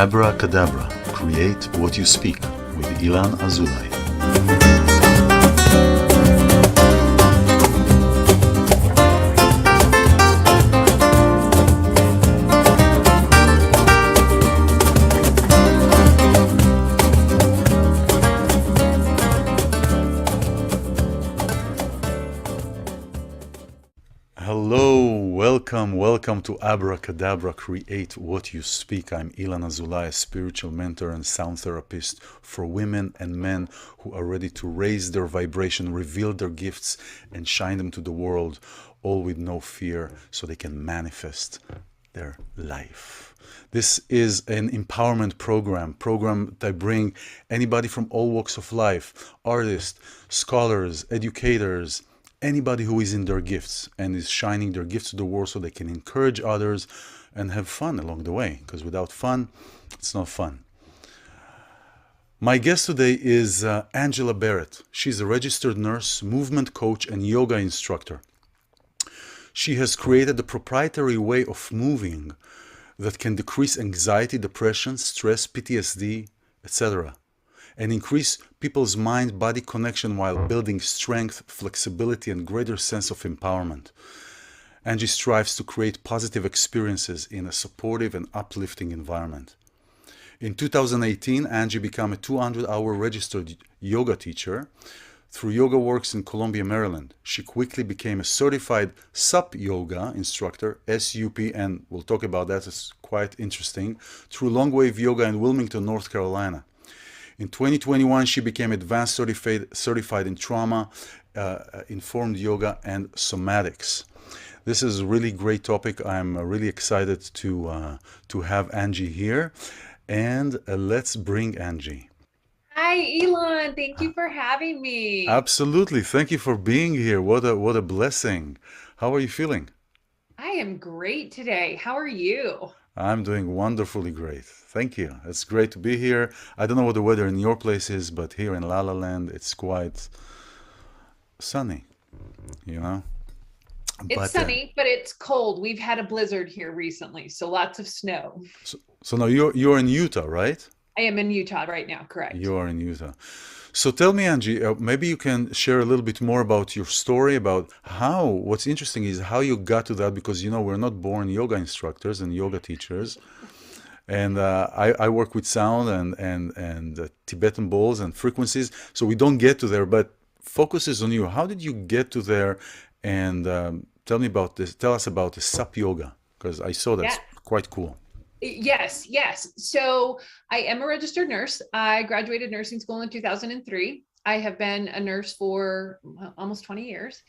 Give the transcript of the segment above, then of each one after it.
Abracadabra, create what you speak with iLan Azoulai. Hello, welcome to Abracadabra, create what you speak. I'm iLan Azoulai, a spiritual mentor and sound therapist for women and men who are ready to raise their vibration, reveal their gifts, and shine them to the world, all with no fear, so they can manifest their life. This is an empowerment program that I bring anybody from all walks of life, artists, scholars, educators, anybody who is in their gifts and is shining their gifts to the world so they can encourage others and have fun along the way, because without fun, it's not fun. My guest today is Angie Berrett. She's a registered nurse, movement coach, and yoga instructor. She has created a proprietary way of moving that can decrease anxiety, depression, stress, PTSD, etc., and increase people's mind-body connection while building strength, flexibility, and greater sense of empowerment. Angie strives to create positive experiences in a supportive and uplifting environment. In 2018, Angie became a 200-hour registered yoga teacher through Yoga Works in Columbia, Maryland. She quickly became a certified SUP yoga instructor, SUP, and we'll talk about that, it's quite interesting, through Long Wave Yoga in Wilmington, North Carolina. In 2021, she became advanced certified in trauma, informed yoga, and somatics. This is a really great topic. I'm really excited to have Angie here. And let's bring Angie. Hi, iLan. Thank you for having me. Absolutely. Thank you for being here. What a blessing. How are you feeling? I am great today. How are you? I'm doing wonderfully great. Thank you. It's great to be here. I don't know what the weather in your place is, but here in La La Land, it's quite sunny, you know? It's But sunny, but it's cold. We've had a blizzard here recently, so lots of snow. so now you're in Utah, right? I am in Utah right now, You correct? are in Utah. So tell me, Angie, maybe you can share a little bit more about your story, about what's interesting is how you got to that, because, we're not born yoga instructors and yoga teachers. And I work with sound and Tibetan bowls and frequencies, so we don't get to there, but focus is on you. How did you get to there? And tell me about this. Tell us about the SUP yoga, because I saw Yeah. that's quite cool. Yes. So I am a registered nurse. I graduated nursing school in 2003. I have been a nurse for almost 20 years.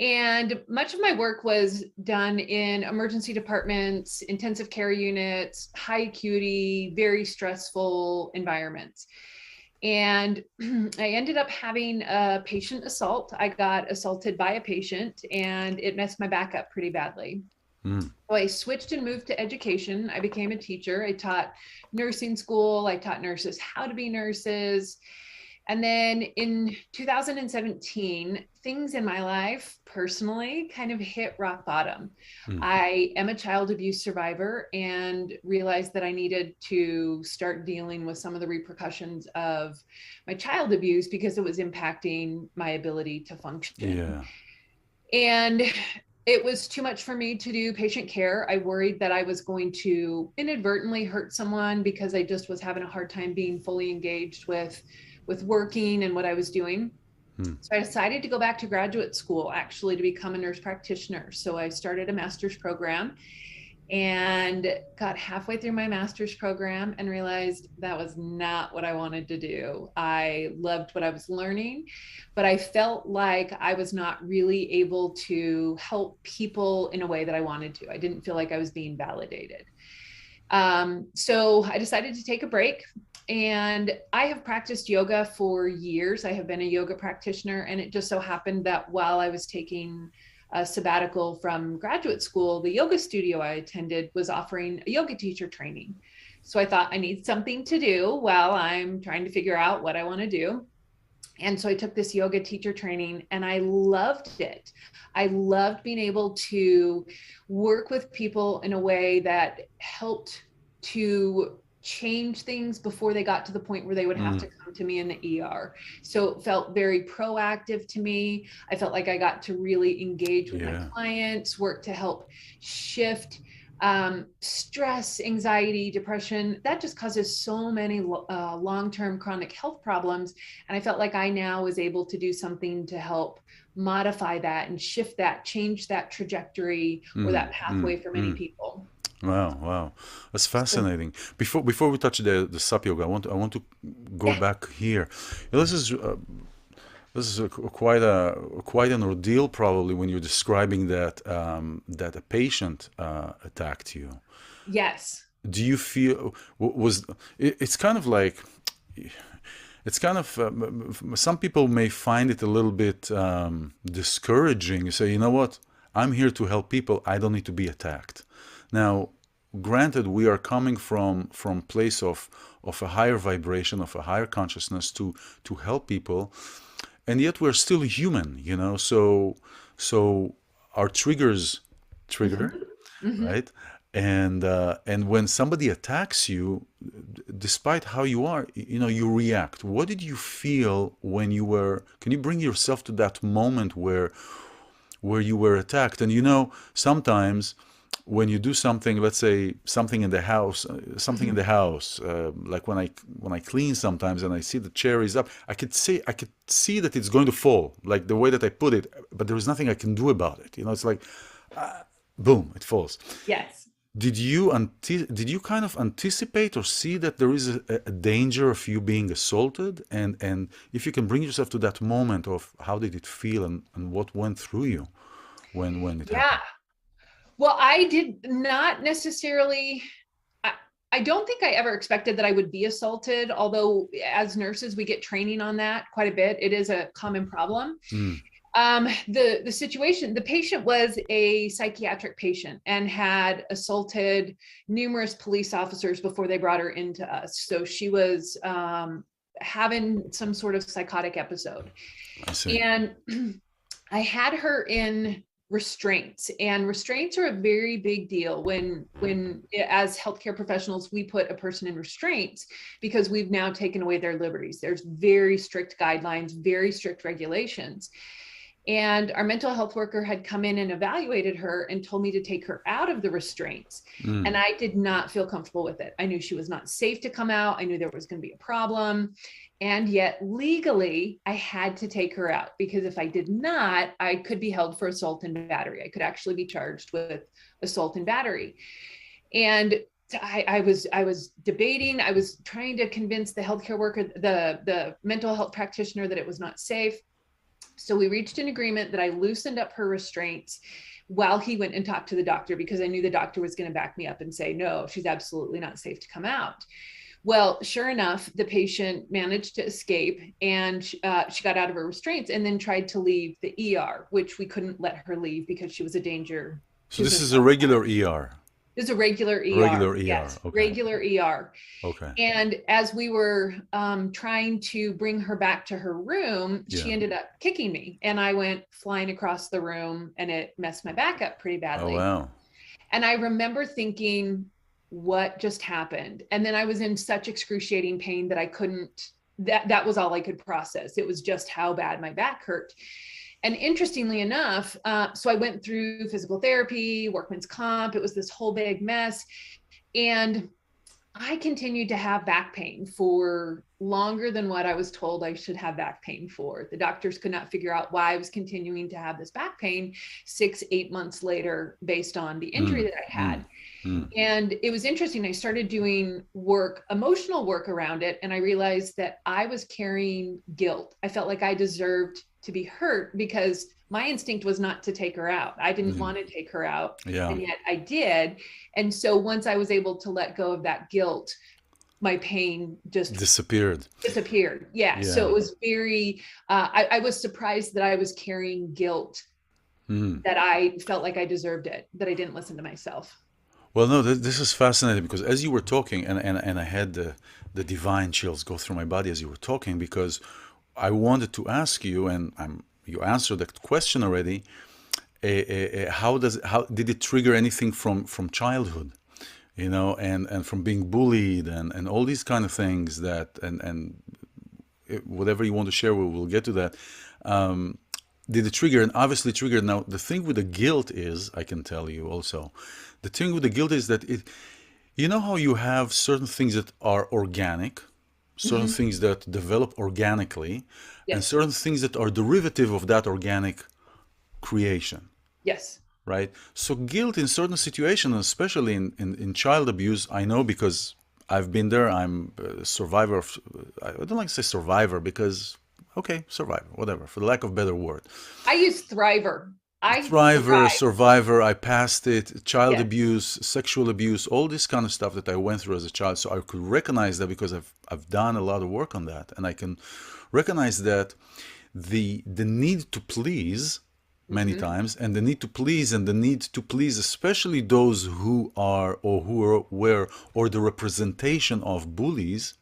And much of my work was done in emergency departments, intensive care units, high acuity, very stressful environments. And I ended up having a patient assault. I got assaulted by a patient and it messed my back up pretty badly. Mm. So I switched and moved to education. I became a teacher. I taught nursing school. I taught nurses how to be nurses. And then in 2017, things in my life personally kind of hit rock bottom. Mm. I am a child abuse survivor and realized that I needed to start dealing with some of the repercussions of my child abuse because it was impacting my ability to function. Yeah. And it was too much for me to do patient care. I worried that I was going to inadvertently hurt someone because I just was having a hard time being fully engaged with working and what I was doing. Mm. So I decided to go back to graduate school actually to become a nurse practitioner. So I started a master's program and got halfway through my master's program and realized that was not what I wanted to do. I loved what I was learning, but I felt like I was not really able to help people in a way that I wanted to. I didn't feel like I was being validated. So I decided to take a break. And I have practiced yoga for years. I have been a yoga practitioner. And it just so happened that while I was taking a sabbatical from graduate school, the yoga studio I attended was offering a yoga teacher training. So I thought I need something to do while I'm trying to figure out what I want to do. And so I took this yoga teacher training and I loved it. I loved being able to work with people in a way that helped to change things before they got to the point where they would have to come to me in the ER. So it felt very proactive to me. I felt like I got to really engage with my clients, work to help shift stress, anxiety, depression. That just causes so many long-term chronic health problems. And I felt like I now was able to do something to help modify that and shift that, change that trajectory or that pathway for many people. Wow, wow, that's So, fascinating. Before we touch the sup yoga, I want to go yeah. back here. This is quite an ordeal probably when you're describing that that a patient attacked you. Yes. Do you feel was it's kind of like it's kind of some people may find it a little bit discouraging. You say, you know what? I'm here to help people. I don't need to be attacked. Now, granted, we are coming from place of a higher vibration, of a higher consciousness to help people, and yet we're still human, you know. So our triggers trigger, Mm-hmm. right? And when somebody attacks you, despite how you are, you know, you react. What did you feel when you were? Can you bring yourself to that moment where you were attacked? And you know, sometimes when you do something, let's say something in the house, like when I clean sometimes and I see the chair is up, I could see that it's going to fall, like the way that I put it, but there is nothing I can do about it. You know, it's like, boom, it falls. Yes. Did you kind of anticipate or see that there is a danger of you being assaulted? And if you can bring yourself to that moment of how did it feel and what went through you when it Yeah. happened? Well, I did not necessarily. I, I don't think I ever expected that I would be assaulted, although as nurses, we get training on that quite a bit. It is a common problem. Mm, The situation, the patient was a psychiatric patient and had assaulted numerous police officers before they brought her into us. So she was having some sort of psychotic episode. I see. And I had her in restraints, and restraints are a very big deal when as healthcare professionals we put a person in restraints because we've now taken away their liberties. There's very strict guidelines, very strict regulations. And our mental health worker had come in and evaluated her and told me to take her out of the restraints. And Mm, I did not feel comfortable with it. I knew she was not safe to come out. I knew there was going to be a problem. And yet, legally, I had to take her out because if I did not, I could be held for assault and battery. I could actually be charged with assault and battery. And I was debating. I was trying to convince the healthcare worker, the mental health practitioner, that it was not safe. So we reached an agreement that I loosened up her restraints while he went and talked to the doctor because I knew the doctor was going to back me up and say, no, she's absolutely not safe to come out. Well, sure enough, the patient managed to escape and she got out of her restraints and then tried to leave the ER, which we couldn't let her leave because she was a danger. so She was this a is a regular ER. This is a regular ER. Regular ER. Yes, Okay. regular ER. Okay. And as we were trying to bring her back to her room, she Yeah. ended up kicking me. And I went flying across the room and it messed my back up pretty Oh badly. wow. And I remember thinking, what just happened? And then I was in such excruciating pain that I couldn't, that was all I could process. It was just how bad my back hurt. And interestingly enough, so I went through physical therapy, workman's comp. It was this whole big mess. And I continued to have back pain for longer than what I was told I should have back pain for. The doctors could not figure out why I was continuing to have this back pain 6, 8 months later, based on the injury Mm, that I mm, had. mm. And it was interesting. I started doing work, emotional work around it. And I realized that I was carrying guilt. I felt like I deserved to be hurt because my instinct was not to take her out. I didn't Mm. want to take her out. Yeah. And yet I did. And so once I was able to let go of that guilt, my pain just Disappeared. disappeared. Yeah. So Yeah. it was very, I was surprised that I was carrying guilt, Mm. that I felt like I deserved it, that I didn't listen to myself. Well, no, this is fascinating because as you were talking, and I had the divine chills go through my body as you were talking because I wanted to ask you, and you answered that question already. How did it trigger anything from childhood? and from being bullied and all these kind of things that and whatever you want to share, we'll get to that. Did it trigger? And obviously triggered. Now the thing with the guilt is, I can tell you also, the thing with the guilt is that you know how you have certain things that are organic, certain Hmm. things that develop organically, and Yes. certain things that are derivative of that organic creation, Yes. right? So guilt in certain situations, especially in child abuse, I know because I've been there. I'm a survivor of, I don't like to say survivor because, okay, survivor, whatever, for the lack of a better word. I use Thriver. I Thriver, thrive. survivor, I passed it, child Yes. abuse, sexual abuse, all this kind of stuff that I went through as a child. So I could recognize that because I've done a lot of work on that. And I can recognize that the need to please many Hmm. times, and the need to please and the need to please especially those who are or who are, were or the representation of bullies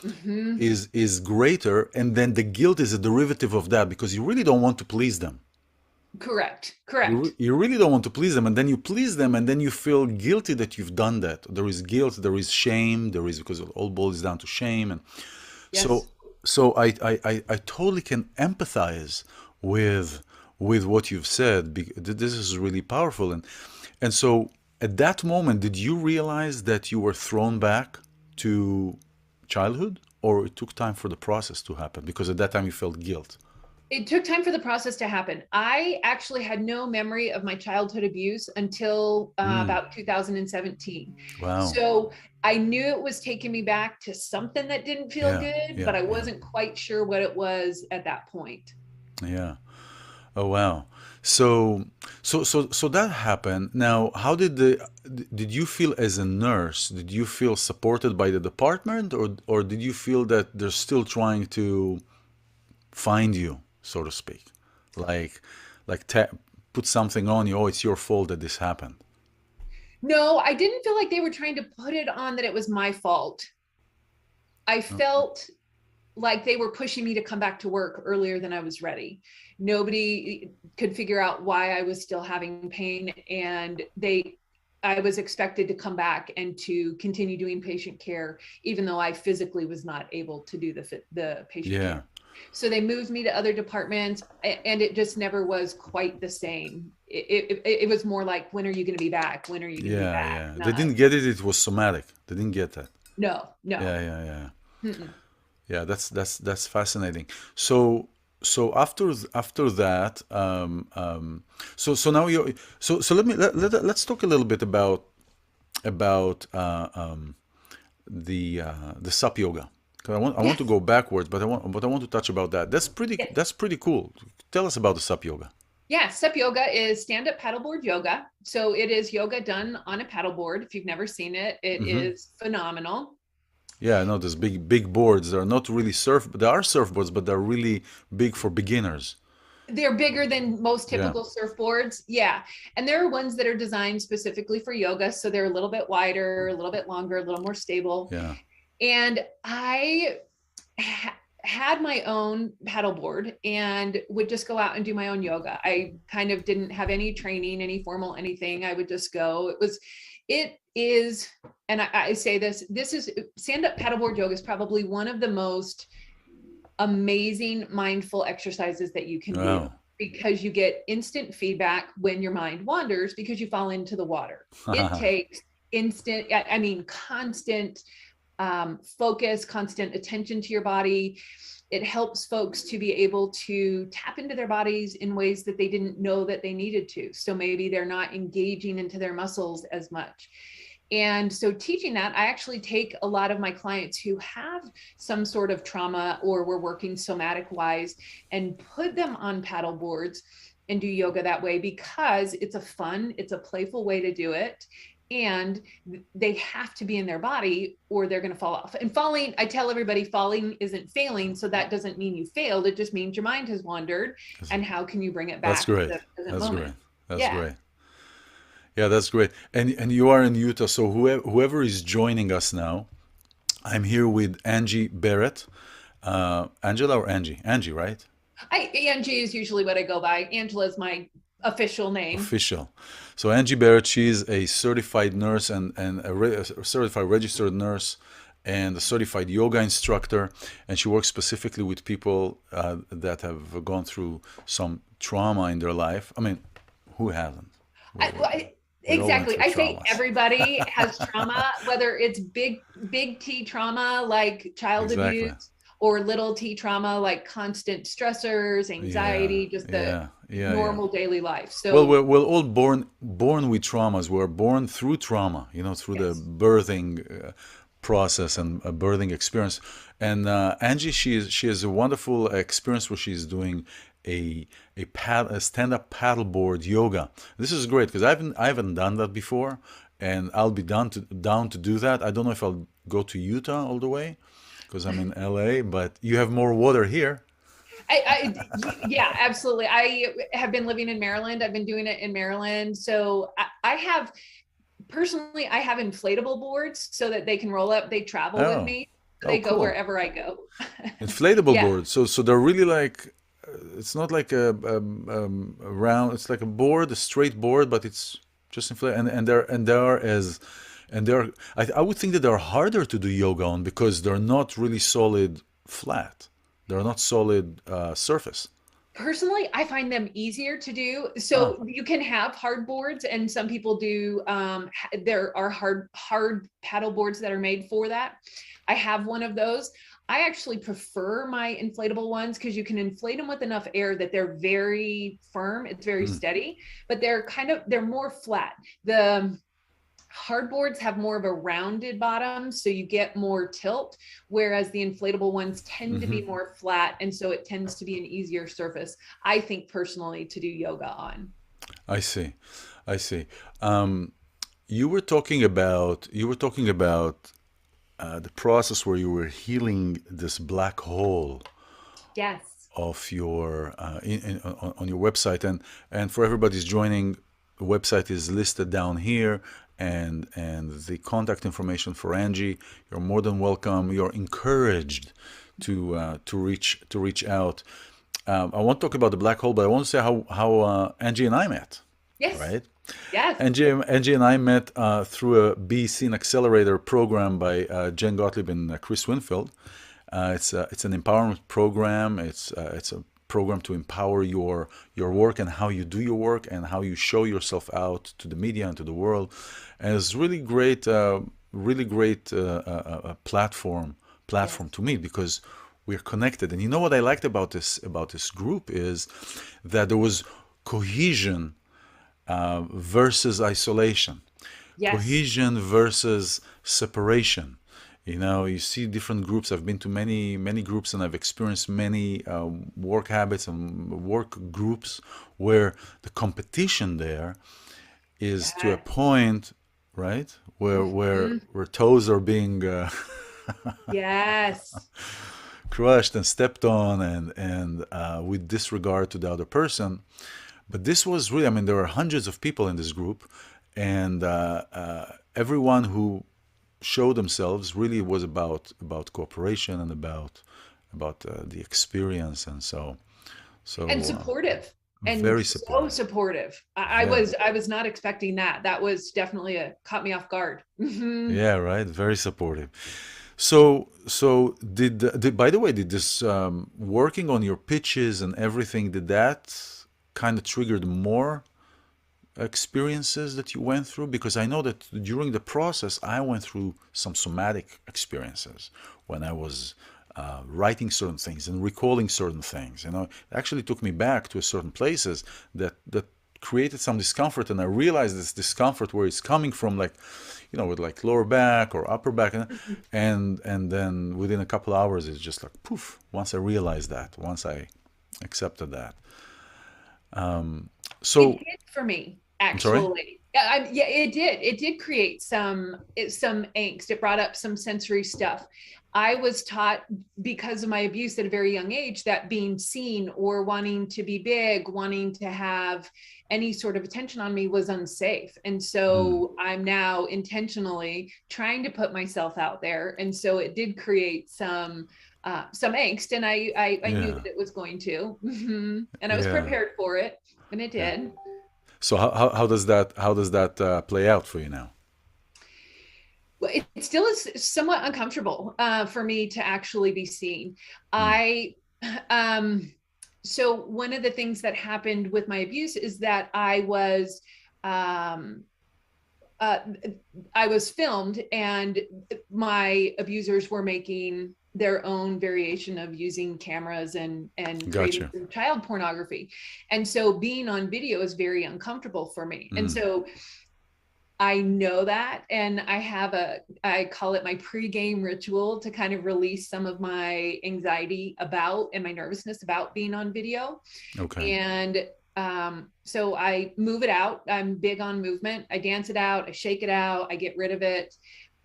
Hmm. is greater, and then the guilt is a derivative of that because you really don't want to please them. Correct. You, Correct. you really don't want to please them, and then you please them, and then you feel guilty that you've done that. There is guilt, there is shame, there is, because it all boils down to shame. And so Yes. so I totally can empathize with what you've said. This is really powerful. And so at that moment, did you realize that you were thrown back to childhood, or it took time for the process to happen? Because at that time you felt guilt. It took time for the process to happen. I actually had no memory of my childhood abuse until Mm, about 2017. wow. So I knew it was taking me back to something that didn't feel Yeah, good, yeah, but I yeah, wasn't quite sure what it was at that point. yeah. Oh wow. So that happened. Now, how did you feel as a nurse? Did you feel supported by the department, or did you feel that they're still trying to find you, so to speak? Like like put something on you, oh, it's your fault that this happened. No, I didn't feel like they were trying to put it on that it was my fault. I Okay. felt like they were pushing me to come back to work earlier than I was ready. Nobody could figure out why I was still having pain, and I was expected to come back and to continue doing patient care, even though I physically was not able to do the patient Yeah. care. So they moved me to other departments, and it just never was quite the same. It was more like, when are you going to be back? When are you going to be Yeah, back? yeah. They Not, didn't get it. It was somatic. They didn't get that. no, no. Yeah, yeah, yeah. Mm-mm. Yeah, that's fascinating. So after that, so now you so let's talk a little bit about the sup yoga. 'Cause I want to Yes. go backwards, but I want to touch about that. Yes. That's pretty cool. Tell us about the sup yoga. Yeah, step yoga is stand up paddleboard yoga. So it is yoga done on a paddleboard. If you've never seen it, it Hmm. is phenomenal. Yeah, no, there's big boards. They're not really there are surfboards, but they're really big for beginners. They're bigger than most Yeah, typical surfboards. Yeah. And there are ones that are designed specifically for yoga. So they're a little bit wider, a little bit longer, a little more stable. yeah, And I had my own paddleboard and would just go out and do my own yoga. I kind of didn't have any training, any formal anything. I would just go. It is, and I say this is stand up paddleboard yoga is probably one of the most amazing mindful exercises that you can do, wow. because you get instant feedback when your mind wanders because you fall into the water. It takes instant, I mean, constant focus, constant attention to your body. It helps folks to be able to tap into their bodies in ways that they didn't know that they needed to. So maybe they're not engaging into their muscles as much. And so teaching that, I actually take a lot of my clients who have some sort of trauma or we're working somatic wise and put them on paddle boards and do yoga that way, because it's a fun, it's a playful way to do it. And they have to be in their body or they're going to fall off. And falling, I tell everybody, falling isn't failing. So that doesn't mean you failed. It just means your mind has wandered. And how can you bring it That's back to great. the present That's moment? great. That's Yeah. great. Yeah, that's great. And you are in Utah, so whoever is joining us now, I'm here with Angie Berrett. Angela or Angie? Angie, right? Angie is usually what I go by. Angela is my official name. official. So Angie Berrett, she's a certified nurse and a certified registered nurse and a certified yoga instructor, and she works specifically with people that have gone through some trauma in their life. I mean, who hasn't? We, we, we all went Exactly. through I say traumas. everybody has trauma, whether it's big T trauma like child Exactly. abuse, or little T trauma like constant stressors, Yeah, anxiety, just the yeah, yeah, yeah. normal daily life. Well, So we're all born with traumas. We're born through trauma, through the yes. birthing process and a birthing experience. And Angie, she has a wonderful experience where she's doing a stand-up paddleboard yoga. This is great because I haven't done that before, and I'll be down to do that. I don't know if I'll go to Utah all the way because I'm in LA, but you have more water here. Yeah, absolutely. I have been living in Maryland. I've been doing it in Maryland. So I have personally, I have inflatable boards so that they can roll up. They travel with Oh, me. oh, They go cool. wherever I go. Inflatable Yeah. boards. So they're really like it's not like a round. It's like a board, a straight board, but it's just inflated. And I would think that they're harder to do yoga on because they're not really solid flat. They're not solid surface. Personally, I find them easier to do. Ah, So you can have hard boards, and some people do. There are hard paddle boards that are made for that. I have one of those. I actually prefer my inflatable ones because you can inflate them with enough air that they're very firm. It's very mm, steady, but they're more flat. The hardboards have more of a rounded bottom, so you get more tilt, whereas the inflatable ones tend to hmm. be more flat, and so it tends to be an easier surface, I think, personally, to do yoga on. I see. I see. Um, you were talking about the process where you were healing this black hole Yes. of your on your website, and for everybody's joining, the website is listed down here, and the contact information for Angie. You're more than welcome. You're encouraged to reach out. I won't talk about the black hole, but I want to say how Angie and I met. Yes. Right? Yes. Angie and I met through a Be Seen Accelerator program by Jen Gottlieb and Chris Winfield. It's an empowerment program. It's a program to empower your work and how you do your work and how you show yourself out to the media and to the world. And it's really great platform Yes. to me because we're connected. And you know what I liked about this group is that there was cohesion versus isolation, Yes. cohesion versus separation. You see different groups. I've been to many groups, and I've experienced many work habits and work groups where the competition there is to a Yes. point, right, where where Mhm. where toes are being Yes. crushed and stepped on, and with disregard to the other person. But this was really, I mean, there were hundreds of people in this group, and everyone who showed themselves really was about cooperation and about the experience, and And so supportive, and very so supportive. supportive. Yeah, I was not expecting that. That was definitely a caught me off guard. Mhm. yeah, right. Very supportive. So did by the way, did this working on your pitches and everything, did that kind of triggered more experiences that you went through? Because I know that during the process, I went through some somatic experiences when I was writing certain things and recalling certain things. It actually took me back to certain places that created some discomfort, and I realized this discomfort where it's coming from, like, with like lower back or upper back, and then within a couple hours, it's just like poof. Once I realized that, once I accepted that, It so did for me, I'm sorry. actually. Yeah, it did. It did create some angst. It brought up some sensory stuff. I was taught, because of my abuse at a very young age, that being seen or wanting to be big, wanting to have any sort of attention on me was unsafe. And Hmm. so I'm now intentionally trying to put myself out there. And so it did create some angst, and I knew Yeah, that it was going to, and I was yeah, prepared for it, and it yeah. did. So how does that play out for you now? Well, it still is somewhat uncomfortable for me to actually be seen. Mm, I um, so one of the things that happened with my abuse is that um, uh, I was filmed, and my abusers were making their own variation of using cameras and creating gotcha. child pornography. And so being on video is very uncomfortable for me. And Mm, so I know that, and I call it my pre-game ritual to kind of release some of my anxiety about and my nervousness about being on video. okay. And so I move it out. I'm big on movement. I dance it out, I shake it out, I get rid of it,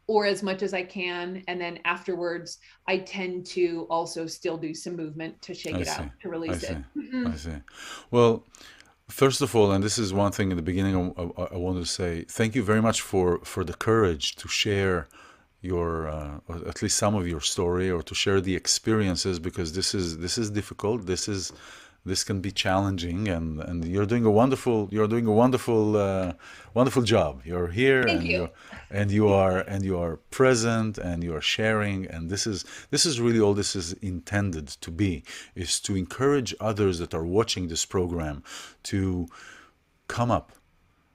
or as much as I can. And then afterwards, I tend to also still do some movement to shake I it see. out, to I release see. it. I see. Well, first of all, and this is one thing in the beginning I wanted to say, thank you very much for the courage to share your or at least some of your story, or to share the experiences, because this is difficult. This can be challenging, and you're doing a wonderful job. You're here, Thank you. and you are present, and you are sharing, and this is really all this is intended to be, is to encourage others that are watching this program to come up,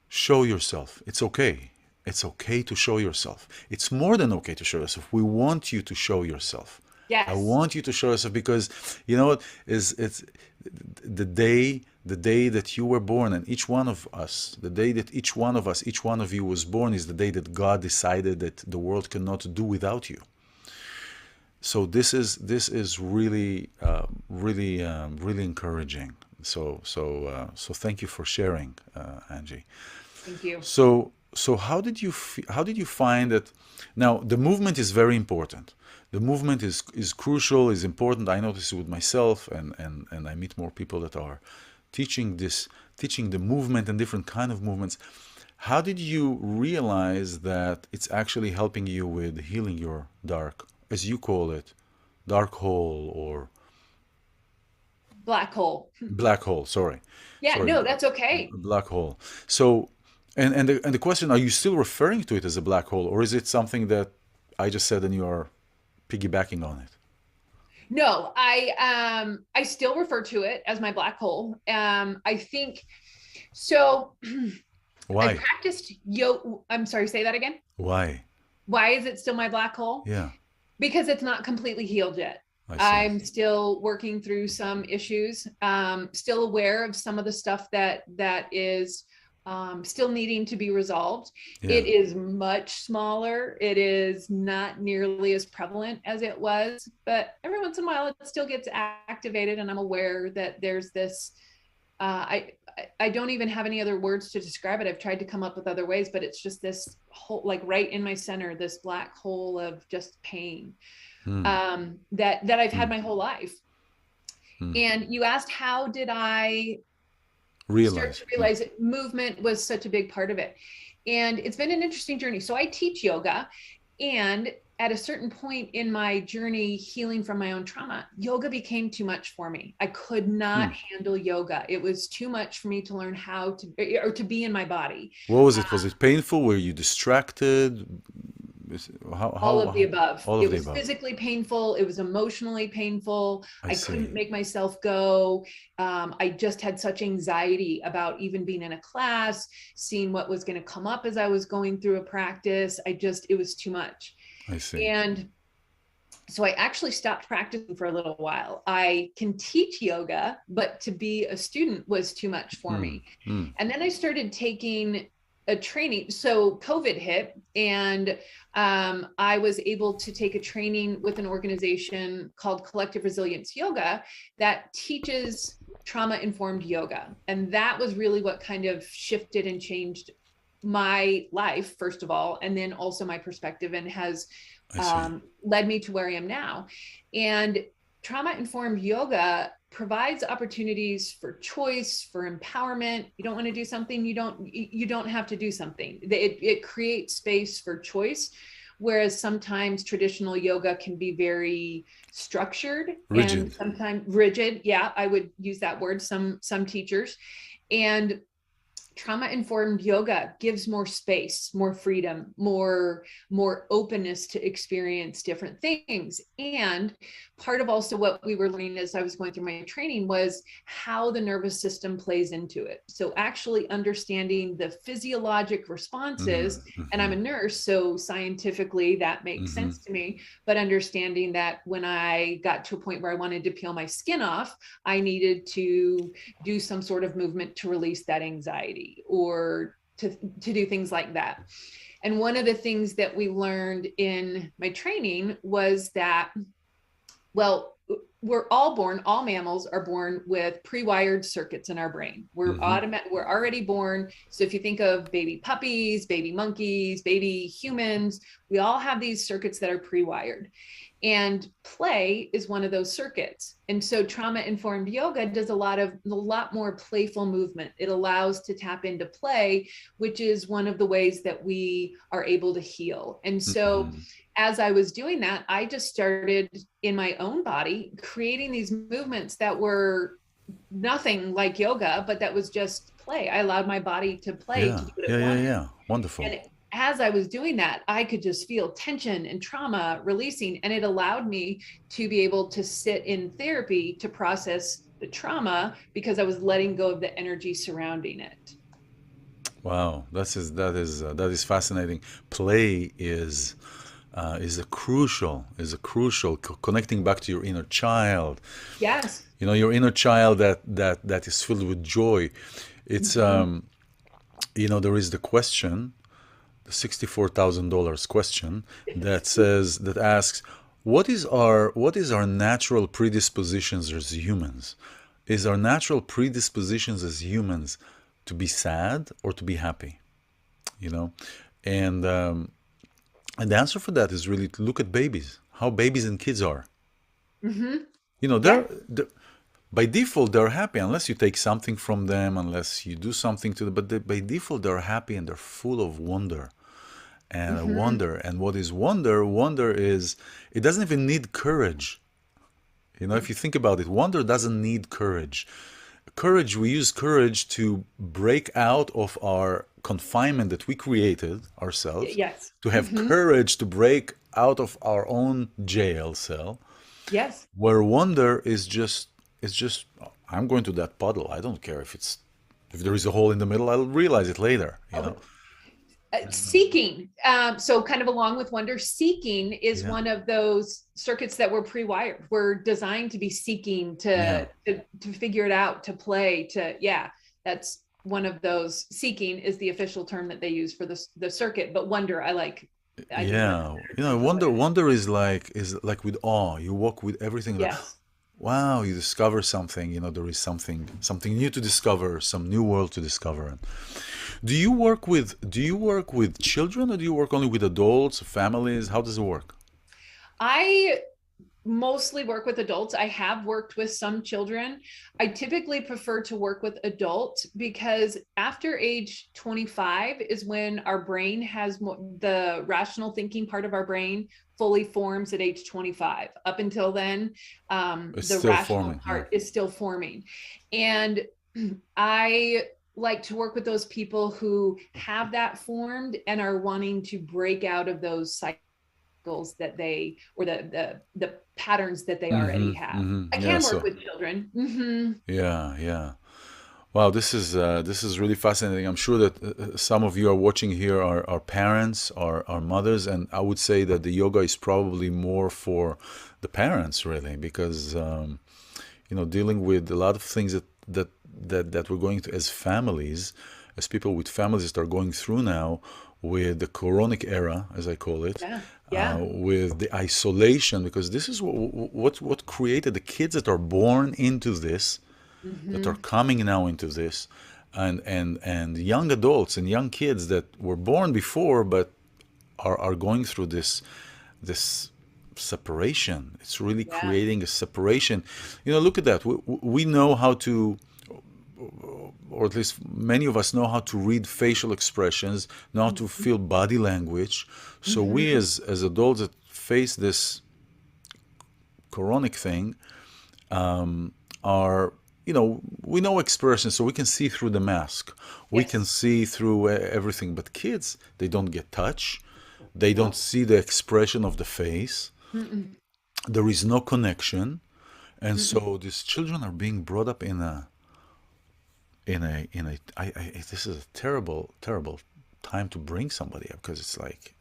show yourself. It's okay. It's okay to show yourself. It's more than okay to show yourself. We want you to show yourself. I Yes. want you to show yourself, because you know what is it's the day that you were born, and each one of us, the day that each one of us, each one of you was born, is the day that God decided that the world cannot do without you. So this is really really encouraging. So thank you for sharing, Angie. Thank you. So how did you find that? Now the movement is very important. The movement is crucial, is important. I notice it with myself, and I meet more people that are teaching the movement and different kind of movements. How did you realize that it's actually helping you with healing your dark, as you call it, dark hole, or Black hole. black hole? Sorry, Yeah, sorry, no, that's okay. black hole. So, and the question: are you still referring to it as a black hole, or is it something that I just said and you are piggybacking on it? No, I still refer to it as my black hole. I think so. I Why? practiced yoga. I'm sorry, say that again. Why? Why is it still my black hole? Yeah, Because it's not completely healed yet. I see. I'm still working through some issues. Still aware of some of the stuff that is still needing to be resolved. Yeah, It is much smaller. It is not nearly as prevalent as it was, but every once in a while it still gets activated, and I'm aware that there's this. I don't even have any other words to describe it. I've tried to come up with other ways, but it's just this whole, like right in my center, this black hole of just pain hmm, that I've had hmm, my whole life. hmm. And you asked, how did I start Realize. to Yeah. realize that movement was such a big part of it? And it's been an interesting journey. So I teach yoga, and at a certain point in my journey healing from my own trauma, yoga became too much for me. I could Hmm. not handle yoga. It was too much for me to learn how to, or to be in my body. What was it? Was it painful? Were you distracted? All of the How above. all It of the was above? physically painful. It was emotionally painful. I I couldn't see. make myself go. I just had such anxiety about even being in a class, seeing what was going to come up as I was going through a practice. It was too much. I see. And so I actually stopped practicing for a little while. I can teach yoga, but to be a student was too much for Hmm. me. Hmm. And then I started taking a training. So COVID hit, and I was able to take a training with an organization called Collective Resilience Yoga that teaches trauma informed yoga. And that was really what kind of shifted and changed my life, first of all, and then also my perspective, and has I see. led me to where I am now. And trauma informed yoga provides opportunities for choice, for empowerment. You don't want to do something, you don't have to do something. It creates space for choice, whereas sometimes traditional yoga can be very structured and Rigid. sometimes rigid. Yeah, I would use that word, some teachers. And trauma-informed yoga gives more space, more freedom, more openness to experience different things. And part of also what we were learning as I was going through my training was how the nervous system plays into it. So actually understanding the physiologic responses, and I'm a nurse, so scientifically that makes sense to me, but understanding that when I got to a point where I wanted to peel my skin off, I needed to do some sort of movement to release that anxiety or to do things like that. And one of the things that we learned in my training was that, well, we're all mammals are born with pre-wired circuits in our brain. We're already born. So if you think of baby puppies, baby monkeys, baby humans, we all have these circuits that are pre-wired. And play is one of those circuits. And so trauma-informed yoga does a lot more playful movement. It allows to tap into play, which is one of the ways that we are able to heal. And so as I was doing that, I just started in my own body creating these movements that were nothing like yoga, but that was just play. I allowed my body to play to do what it wanted. Yeah. Wonderful. And as I was doing that, I could just feel tension and trauma releasing, and it allowed me to be able to sit in therapy to process the trauma because I was letting go of the energy surrounding it. Wow, that is fascinating. Play is a crucial connecting back to your inner child. Yes. You know, your inner child that is filled with joy. It's you know, there is the question, the $64,000 question that asks, what is our natural predispositions as humans? Is our natural predispositions as humans to be sad or to be happy? You know, and the answer for that is really to look at babies, how babies and kids are. You know, they're by default they're happy unless you take something from them, unless you do something to them. But by default they're happy and they're full of wonder. And wonder, and what is wonder? Wonder is, it doesn't even need courage. You know, if you think about it, wonder doesn't need courage. Courage, we use courage to break out of our confinement that we created ourselves. Yes. To have courage to break out of our own jail cell. Yes. Where wonder is just, I'm going to that puddle. I don't care if there is a hole in the middle. I'll realize it later. You know. Seeking. So kind of along with wonder, seeking is one of those circuits that were pre-wired. We're designed to be seeking, to figure it out, to play, that's one of those. Seeking is the official term that they use for the circuit, but wonder, you know, wonder is like with awe. You walk with everything. Like, wow, you discover something. You know, there is something new to discover, some new world to discover. Do you work with children, or do you work only with adults, families? How does it work? I mostly work with adults. I have worked with some children. I typically prefer to work with adults because after age 25 is when our brain has the rational thinking part of our brain fully forms at age 25. Up until then, the rational part is still forming. And I like to work with those people who have that formed and are wanting to break out of those cycles that they, or the patterns that they already have. I can work with children. Yeah. Wow, this is really fascinating. I'm sure that some of you are watching here are parents, are mothers, and I would say that the yoga is probably more for the parents, really, because you know, dealing with a lot of things that we're going to as families, as people with families that are going through now with the coronic era, as I call it, with the isolation, because this is what created the kids that are born into this, that are coming now into this, and young adults and young kids that were born before but are going through this separation. It's really creating a separation. You know, look at that. We know how to, or at least many of us know how to read facial expressions, know how to feel body language. So we as adults that face this coronic thing are we know expression, so we can see through the mask. We can Yes. see through everything. But kids, they don't get touch. They don't No. see the expression of the face. Mm-mm. There is no connection. And Mm-mm. so these children are being brought up this is a terrible, terrible time to bring somebody up because it's like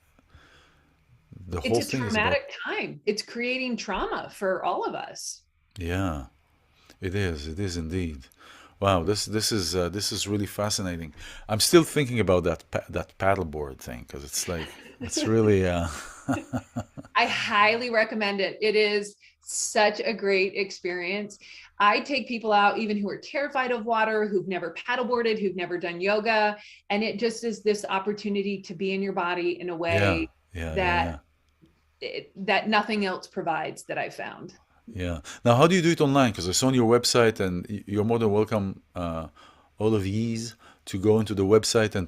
the It's whole a thing is about, traumatic time. It's creating trauma for all of us. yeah, it is indeed. Wow, this is really fascinating. I'm still thinking about that paddleboard thing because it's like it's really I highly recommend it. It is such a great experience. I take people out, even who are terrified of water, who've never paddleboarded, who've never done yoga. And it just is this opportunity to be in your body in a yeah, way yeah, yeah, that yeah, that nothing else provides that I found. yeah. Now, how do you do it online? Because I saw on your website, and you're more than welcome, all of these, to go into the website and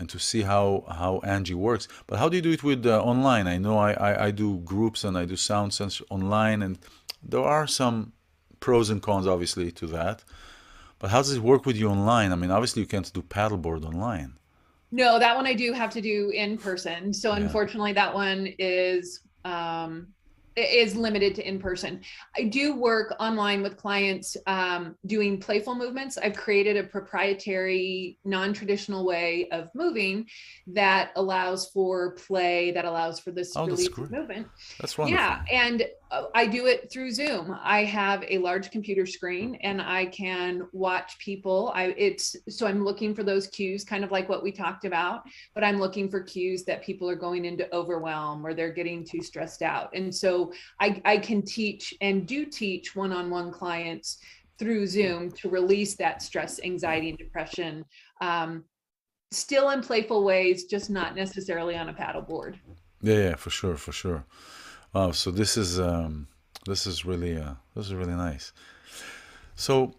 to see how Angie works. But how do you do it with online? I know I do groups and I do sound sense online, and there are some pros and cons, obviously, to that. But how does it work with you online? I mean, obviously, you can't do paddleboard online. No, that one I do have to do in person. So Yeah. unfortunately, that one is limited to in person. I do work online with clients doing playful movements. I've created a proprietary, non-traditional way of moving that allows for play, that allows for this Oh, that's release of great. movement. That's Yeah, wonderful. and I do it through Zoom. I have a large computer screen and I can watch people. I'm looking for those cues, kind of like what we talked about, but I'm looking for cues that people are going into overwhelm or they're getting too stressed out. And so I can teach and do teach one-on-one clients through Zoom to release that stress, anxiety, and depression, still in playful ways, just not necessarily on a paddleboard. Yeah, yeah, for sure, for sure. Wow, so this is really nice. So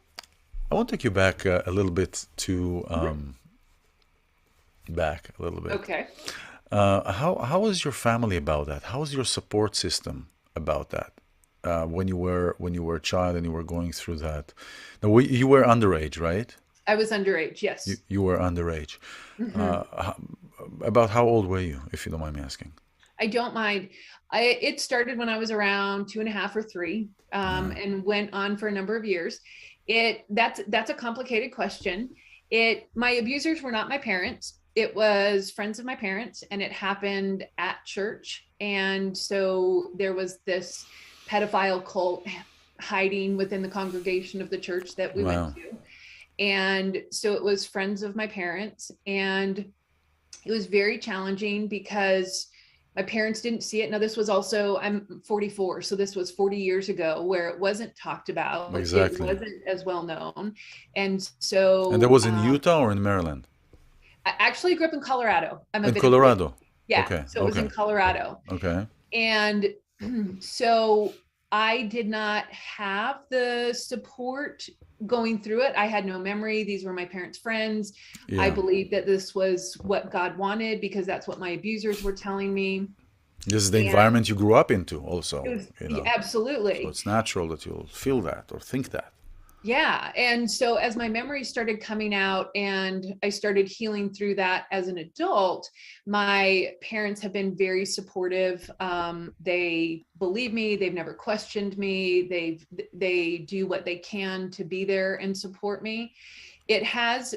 I want to take you back a little bit to Mhm. back a little bit. Okay. How was your family about that? How was your support system about that? When you were a child and you were going through that. Now, you were underage, right? I was underage, You yes. you were underage. Hmm. Uh, h- about how old were you, if you don't mind me asking? I don't mind. It started when I was around 2.5 or 3, Yeah. and went on for a number of years. That's a complicated question. My abusers were not my parents. It was friends of my parents, and it happened at church. And so there was this pedophile cult hiding within the congregation of the church that we went Wow. to. And so it was friends of my parents, and it was very challenging because my parents didn't see it. Now, this was also, I'm 44, so this was 40 years ago where it wasn't talked about, it Exactly. wasn't as well known. And And that so was in Utah or in Maryland? I actually grew up in Colorado. I'm a In bit of a big, Colorado. yeah, Okay. so it was in Okay. Colorado. Okay. And so I did not have the support going through it. I had no memory. These were my parents' friends. I Yeah. believed that this was what God wanted because that's what my abusers were telling me. This is the And environment you grew up into, it also, was, you yeah, know. So absolutely. it's natural that you'll feel that or think that. Yeah. And so as my memories started coming out and I started healing through that as an adult, my parents have been very supportive. They believe me. They've never questioned me. They do what they can to be there and support me. It has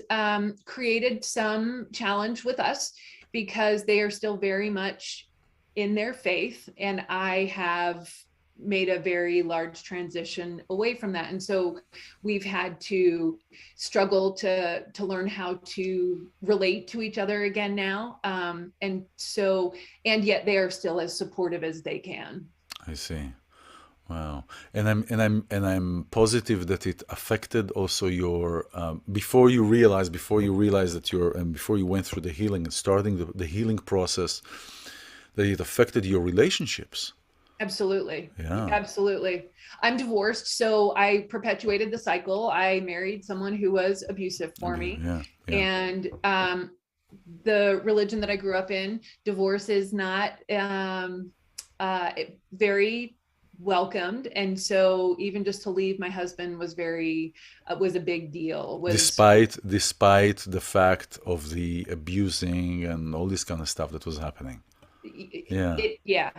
created some challenge with us because they are still very much in their faith, and I have made a very large transition away from that. And so we've had to struggle to learn how to relate to each other again now. And yet they are still as supportive as they can. I see. Wow. And I'm positive that it affected also your before you realize that you're and before you went through the healing and starting the healing process, that it affected your relationships. Absolutely. Yeah. Absolutely. I'm divorced, so I perpetuated the cycle. I married someone who was abusive for me. Yeah. Yeah. And the religion that I grew up in, divorce is not very welcomed. And so even just to leave my husband was was a big deal. Despite the fact of the abusing and all this kind of stuff that was happening. Yeah.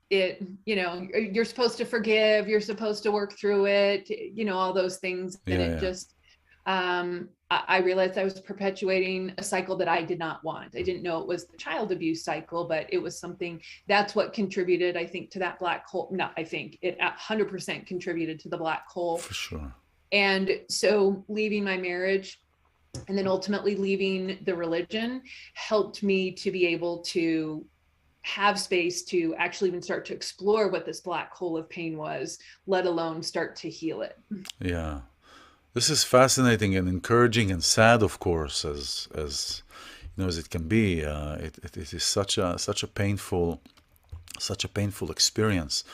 You're supposed to forgive, you're supposed to work through it, all those things. And I realized I was perpetuating a cycle that I did not want. I didn't know it was the child abuse cycle, but it was something that's what contributed, I think, to that black hole. No, I think it 100% contributed to the black hole. For sure. And so leaving my marriage and then ultimately leaving the religion helped me to be able to have space to actually even start to explore what this black hole of pain was, let alone start to heal it. Yeah. This is fascinating and encouraging and sad, of course, as as it can be. It is such a painful experience.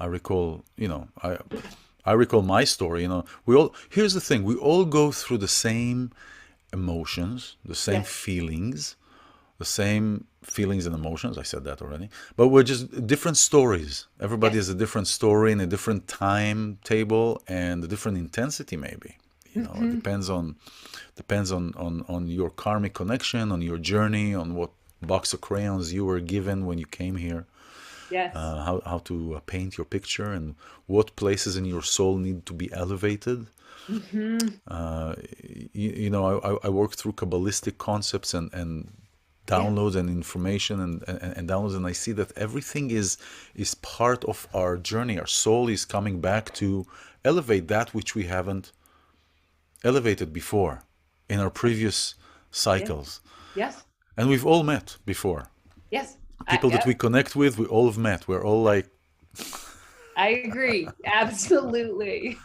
I recall, I recall my story. Here's the thing: we all go through the same emotions, the same feelings, and emotions. I said that already, but we're just different stories. Everybody has a different story in a different timetable and a different intensity, maybe. It depends on your karmic connection, on your journey, on what box of crayons you were given when you came here. Yes. How to paint your picture and what places in your soul need to be elevated. I work through Kabbalistic concepts and downloads and information and downloads, and I see that everything is part of our journey. Our soul is coming back to elevate that which we haven't elevated before in our previous cycles. Yes. And we've all met before. Yes. People that we connect with, we all have met. We're all like... I agree. Absolutely.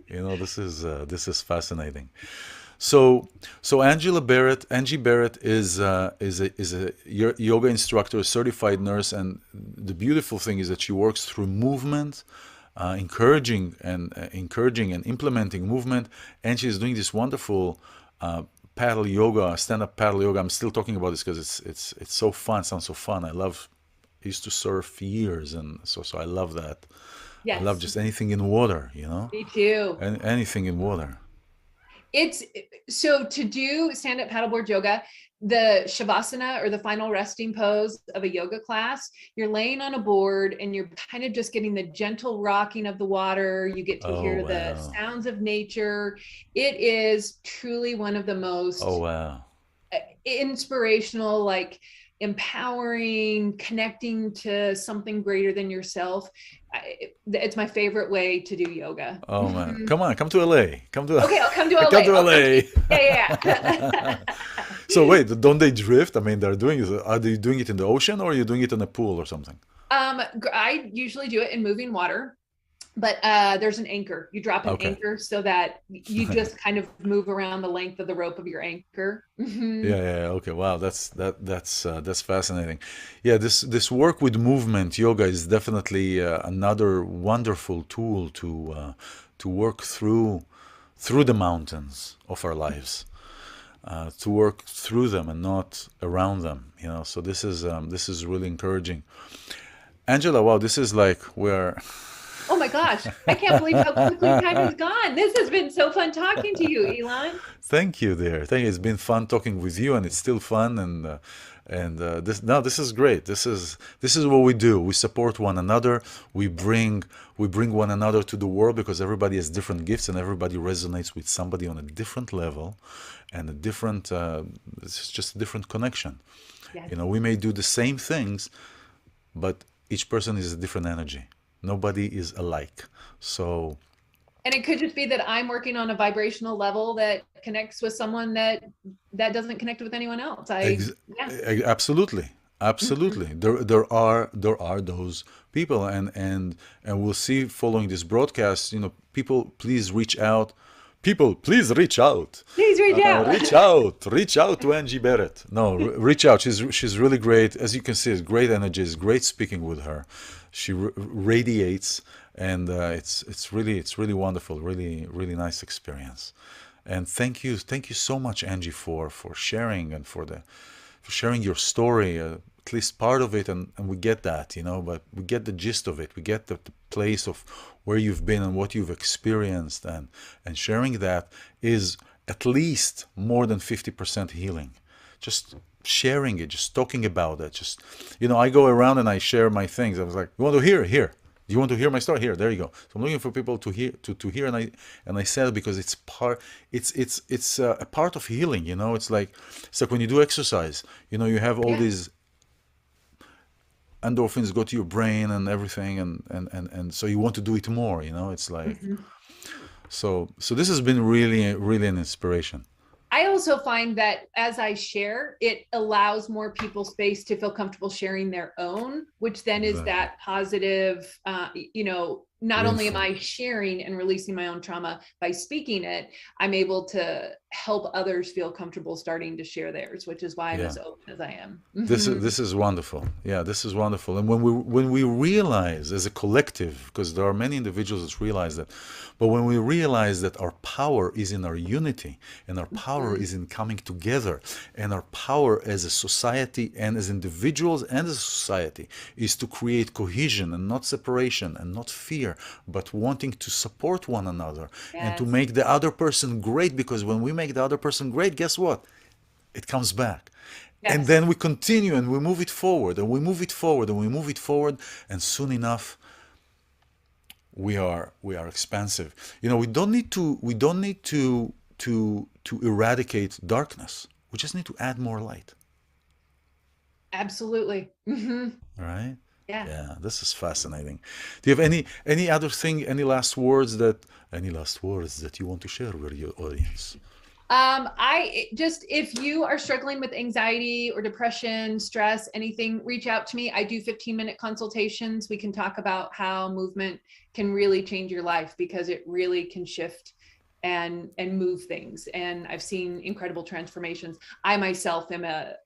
This is fascinating. So Angie Berrett is a yoga instructor, a certified nurse, and the beautiful thing is that she works through movement, encouraging and implementing movement, and she's doing this wonderful paddle yoga, stand-up paddle yoga. I'm still talking about this because it's so fun. It sounds so fun. I used to surf years, and so I love that. Yes. I love just anything in water. Me too. And anything in water. It's so to do stand-up paddleboard yoga, the shavasana or the final resting pose of a yoga class, you're laying on a board and you're kind of just getting the gentle rocking of the water. You get to hear the sounds of nature. It is truly one of the most inspirational, like empowering, connecting to something greater than yourself. It's my favorite way to do yoga. Oh man, come on, come to LA. Okay, I'll come to LA. Come to LA. Yeah. So wait, don't they drift? I mean, are they doing it in the ocean, or are you doing it in a pool or something? I usually do it in moving water, but there's an anchor. You drop an anchor so that you just kind of move around the length of the rope of your anchor. Yeah. Okay. Wow. That's fascinating. Yeah. This work with movement yoga is definitely another wonderful tool to work through the mountains of our lives, to work through them and not around them. So this is really encouraging. Angela, wow, this is like we're... Oh my gosh, I can't believe how quickly time has gone. This has been so fun talking to you, iLan. Thank you, dear. Thank you. It's been fun talking with you, and it's still fun. This is great. This is what we do. We support one another. We bring one another to the world because everybody has different gifts, and everybody resonates with somebody on a different level, and a different. It's just a different connection. Yes. We may do the same things, but each person is a different energy. Nobody is alike. So, and it could just be that I'm working on a vibrational level that connects with someone that doesn't connect with anyone else. Absolutely. There are those people, and we'll see following this broadcast. People, please reach out. People, please reach out. Please reach out. Reach out to Angie Berrett. No, reach out. She's really great. As you can see, it's great energy. It's great speaking with her. She radiates, and it's really wonderful. Really nice experience. And thank you so much, Angie, for sharing and for sharing your story. At least part of it, and we get that, but we get the gist of it. We get the place of where you've been and what you've experienced, and sharing that is at least more than 50% healing. Just sharing it, just talking about it. Just, I go around and I share my things. I was like, you want to hear? Here. Do you want to hear my story? Here, there you go. So I'm looking for people to hear, and I said it because it's a part of healing. It's like when you do exercise. You have all these endorphins go to your brain and everything, and so you want to do it more. It's like so this has been really, really an inspiration. I also find that as I share, it allows more people space to feel comfortable sharing their own, which then is that positive, not only am I sharing and releasing my own trauma by speaking it, I'm able to help others feel comfortable starting to share theirs, which is why I'm as open as I am. This is wonderful. Yeah, this is wonderful. And when we realize as a collective, because there are many individuals that realize that, but when we realize that our power is in our unity, and our power is in coming together, and our power as a society and as individuals and as a society is to create cohesion and not separation and not fear, but wanting to support one another and to make the other person great, because when we make the other person great, guess what? It comes back. And then we continue and we move it forward and we move it forward and we move it forward, and soon enough we are expansive. We don't need to eradicate darkness. We just need to add more light. Absolutely. All right. Yeah, this is fascinating. Do you have any other thing, any last words that you want to share with your audience? If you are struggling with anxiety or depression, stress, anything, reach out to me. I do 15-minute consultations. We can talk about how movement can really change your life, because it really can shift and move things. And I've seen incredible transformations. I myself am a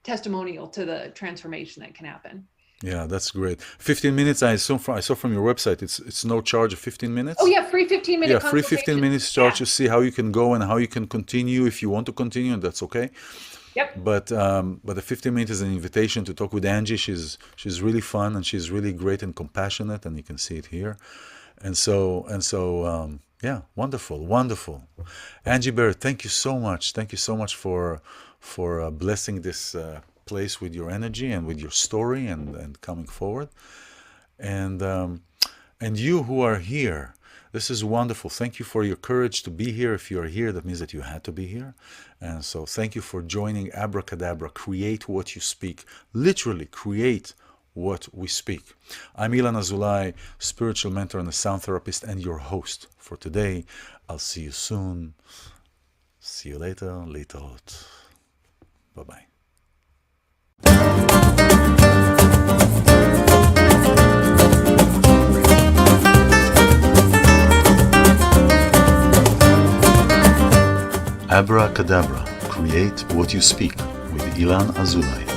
testimonial to the transformation that can happen. Yeah, that's great. 15 minutes, I saw from your website, it's no charge of 15 minutes? Oh yeah, free 15-minute consultation. Free 15 minutes charge to see how you can go and how you can continue if you want to continue, and that's okay. Yep. But the 15 minutes is an invitation to talk with Angie. She's really fun and she's really great and compassionate, and you can see it here. And so yeah, wonderful. Angie Berrett, thank you so much. Thank you so much for blessing this place with your energy and with your story and coming forward. And you who are here, this is wonderful. Thank you for your courage to be here. If you are here, that means that you had to be here. And so thank you for joining Abracadabra. Create what you speak. Literally create what we speak. I'm iLan Azoulai, spiritual mentor and a sound therapist, and your host for today. I'll see you soon. See you later. Litot. Bye-bye. Abracadabra, create what you speak with iLan Azoulai.